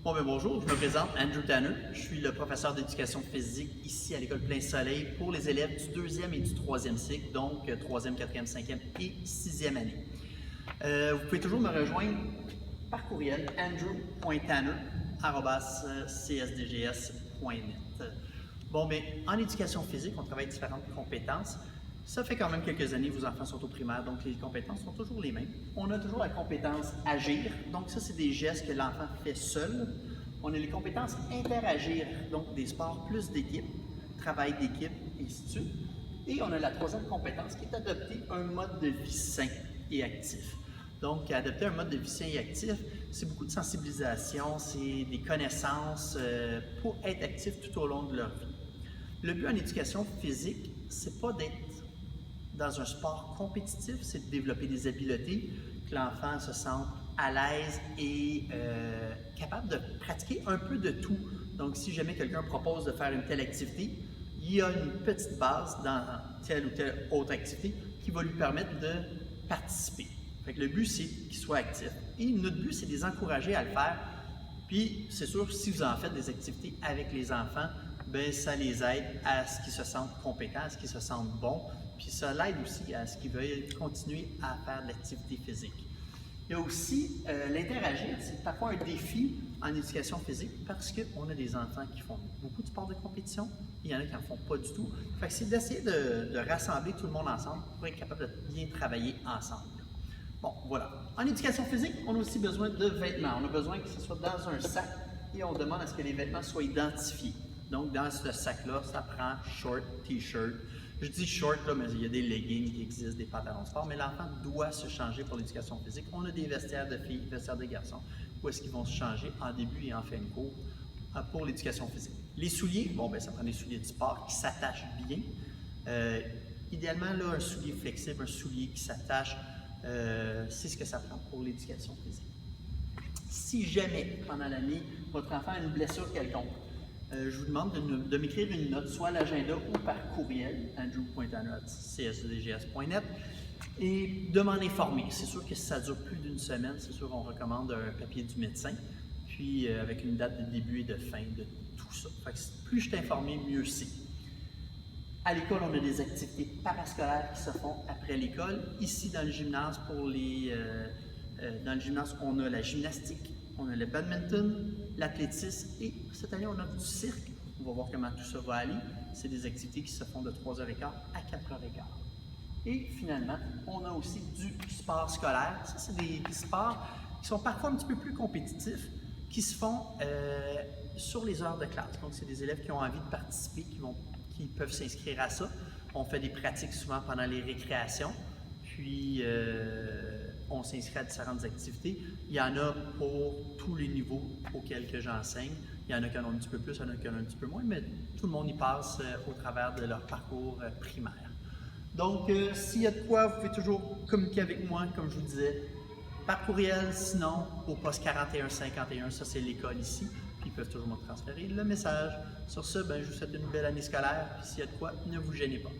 Bon, ben bonjour, je me présente Andrew Tanner. Je suis le professeur d'éducation physique ici à l'École Plein Soleil pour les élèves du 2e et du 3e cycle, donc 3e, 4e, 5e et 6e année. Vous pouvez toujours me rejoindre par courriel andrew.tanner@csdgs.net. Bon, bien, en éducation physique, on travaille différentes compétences. Ça fait quand même quelques années que vos enfants sont au primaire, donc les compétences sont toujours les mêmes. On a toujours la compétence agir, donc ça, c'est des gestes que l'enfant fait seul. On a les compétences interagir, donc des sports plus d'équipe, travail d'équipe, et ainsi de suite. Et on a la troisième compétence qui est adopter un mode de vie sain et actif. Donc, adopter un mode de vie sain et actif, c'est beaucoup de sensibilisation, c'est des connaissances pour être actif tout au long de leur vie. Le but en éducation physique, c'est pas d'être dans un sport compétitif, c'est de développer des habiletés, que l'enfant se sente à l'aise et capable de pratiquer un peu de tout. Donc, si jamais quelqu'un propose de faire une telle activité, il y a une petite base dans telle ou telle autre activité qui va lui permettre de participer. Fait que le but, c'est qu'il soit actif. Et notre but, c'est de les encourager à le faire. Puis, c'est sûr, si vous en faites des activités avec les enfants, bien, ça les aide à ce qu'ils se sentent compétents, à ce qu'ils se sentent bons. Puis ça l'aide aussi à ce qu'ils veuillent continuer à faire de l'activité physique. Il y a aussi l'interagir, c'est parfois un défi en éducation physique parce qu'on a des enfants qui font beaucoup de sports de compétition, il y en a qui n'en font pas du tout. Fait que c'est d'essayer de rassembler tout le monde ensemble pour être capable de bien travailler ensemble. Bon, voilà. En éducation physique, on a aussi besoin de vêtements. On a besoin que ce soit dans un sac et on demande à ce que les vêtements soient identifiés. Donc, dans ce sac-là, ça prend short, t-shirt. Je dis short, là, mais il y a des leggings qui existent, des pantalons de sport, mais l'enfant doit se changer pour l'éducation physique. On a des vestiaires de filles, vestiaires de garçons, où est-ce qu'ils vont se changer en début et en fin de cours pour l'éducation physique. Les souliers, bon, ben ça prend des souliers de sport qui s'attachent bien. Idéalement, là, un soulier flexible, un soulier qui s'attache, c'est ce que ça prend pour l'éducation physique. Si jamais, pendant l'année, votre enfant a une blessure quelconque, je vous demande de m'écrire une note, soit à l'agenda ou par courriel, andrew.tanner@csdgs.net, et de m'en informer. C'est sûr que si ça dure plus d'une semaine, c'est sûr qu'on recommande un papier du médecin, puis avec une date de début et de fin de tout ça. Fait que plus je t'informe, mieux c'est. À l'école, on a des activités parascolaires qui se font après l'école. Ici, dans le gymnase, dans le gymnase, on a la gymnastique, on a le badminton, l'athlétisme et cette année, on a du cirque. On va voir comment tout ça va aller. C'est des activités qui se font de 3h15 à 4h15. Et finalement, on a aussi du sport scolaire. Ça, c'est des sports qui sont parfois un petit peu plus compétitifs, qui se font sur les heures de classe. Donc, c'est des élèves qui ont envie de participer, qui peuvent s'inscrire à ça. On fait des pratiques souvent pendant les récréations. Puis, on s'inscrit à différentes activités. Il y en a pour tous les niveaux auxquels que j'enseigne. Il y en a qui en ont un petit peu plus, il y en a qui en ont un petit peu moins, mais tout le monde y passe au travers de leur parcours primaire. Donc, s'il y a de quoi, vous pouvez toujours communiquer avec moi, comme je vous disais, par courriel, sinon au poste 4151, ça c'est l'école ici, puis ils peuvent toujours me transférer le message. Sur ce, ben, je vous souhaite une belle année scolaire, puis s'il y a de quoi, ne vous gênez pas.